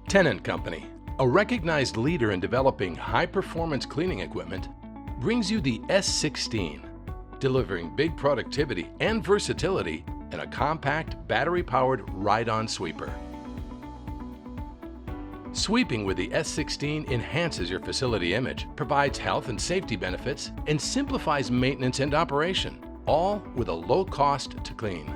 Tennant Company, a recognized leader in developing high-performance cleaning equipment, brings you the S16, delivering big productivity and versatility in a compact, battery-powered ride-on sweeper. Sweeping with the S16 enhances your facility image, provides health and safety benefits, and simplifies maintenance and operation, all with a low cost to clean.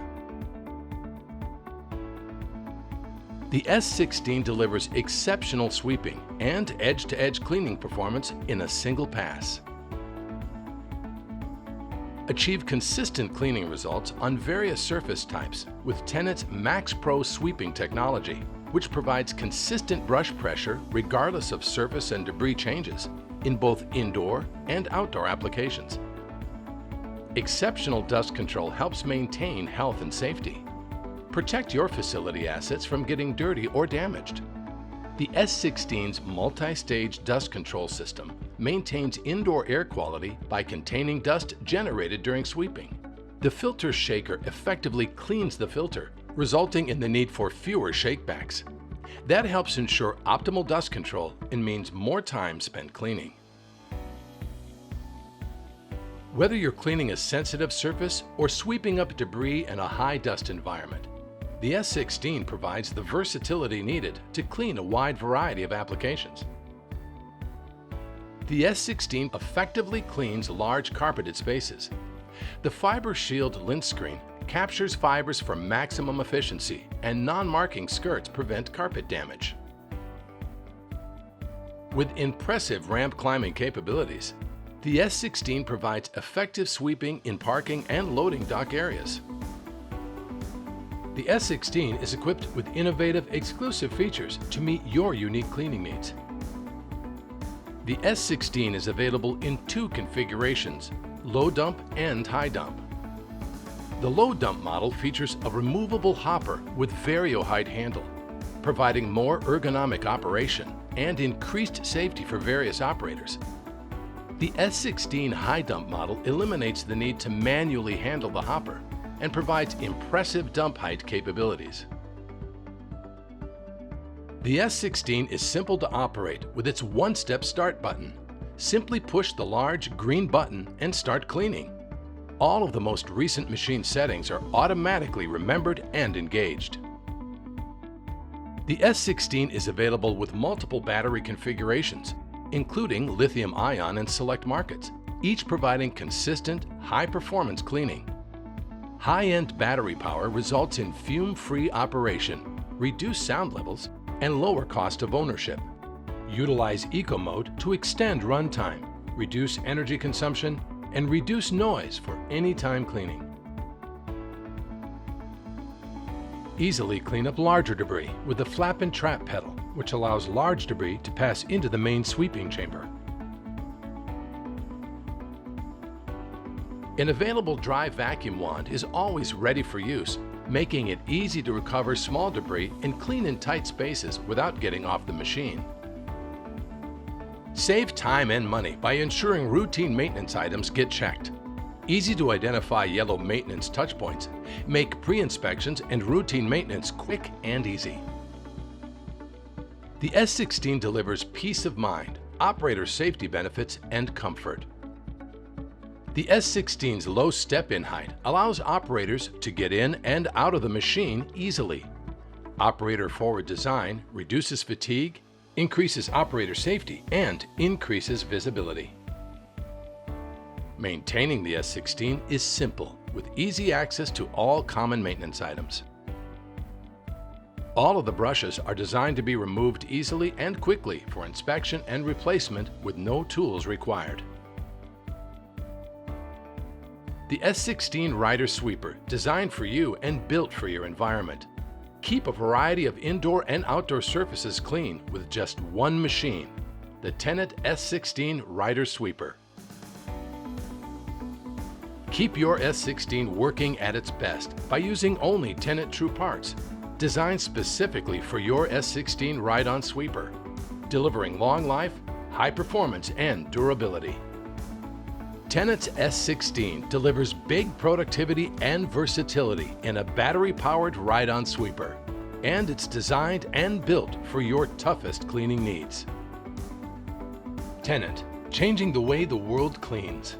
The S16 delivers exceptional sweeping and edge-to-edge cleaning performance in a single pass. Achieve consistent cleaning results on various surface types with Tennant's Max Pro sweeping technology, which provides consistent brush pressure regardless of surface and debris changes in both indoor and outdoor applications. Exceptional dust control helps maintain health and safety. Protect your facility assets from getting dirty or damaged. The S16's multi-stage dust control system maintains indoor air quality by containing dust generated during sweeping. The filter shaker effectively cleans the filter, resulting in the need for fewer shakebacks. That helps ensure optimal dust control and means more time spent cleaning. Whether you're cleaning a sensitive surface or sweeping up debris in a high dust environment, the S16 provides the versatility needed to clean a wide variety of applications. The S16 effectively cleans large carpeted spaces. The Fiber Shield lint screen captures fibers for maximum efficiency, and non-marking skirts prevent carpet damage. With impressive ramp climbing capabilities, the S16 provides effective sweeping in parking and loading dock areas. The S16 is equipped with innovative, exclusive features to meet your unique cleaning needs. The S16 is available in two configurations, low dump and high dump. The low dump model features a removable hopper with vario-height handle, providing more ergonomic operation and increased safety for various operators. The S16 high dump model eliminates the need to manually handle the hopper and provides impressive dump height capabilities. The S16 is simple to operate with its one-step start button. Simply push the large green button and start cleaning. All of the most recent machine settings are automatically remembered and engaged. The S16 is available with multiple battery configurations, including lithium-ion in select markets, each providing consistent, high-performance cleaning. High-end battery power results in fume-free operation, reduced sound levels, and lower cost of ownership. Utilize Eco Mode to extend runtime, reduce energy consumption, and reduce noise for anytime cleaning. Easily clean up larger debris with the flap and trap pedal, which allows large debris to pass into the main sweeping chamber. An available dry vacuum wand is always ready for use, making it easy to recover small debris and clean in tight spaces without getting off the machine. Save time and money by ensuring routine maintenance items get checked. Easy to identify yellow maintenance touch points. Make pre-inspections and routine maintenance quick and easy. The S16 delivers peace of mind, operator safety benefits, and comfort. The S16's low step-in height allows operators to get in and out of the machine easily. Operator-forward design reduces fatigue, increases operator safety, and increases visibility. Maintaining the S16 is simple, with easy access to all common maintenance items. All of the brushes are designed to be removed easily and quickly for inspection and replacement with no tools required. The S16 Rider Sweeper, designed for you and built for your environment. Keep a variety of indoor and outdoor surfaces clean with just one machine, the Tennant S16 Rider Sweeper. Keep your S16 working at its best by using only Tennant True parts, designed specifically for your S16 ride-on sweeper, delivering long life, high performance, and durability. Tennant's S16 delivers big productivity and versatility in a battery-powered ride-on sweeper. and it's designed and built for your toughest cleaning needs. Tennant, changing the way the world cleans.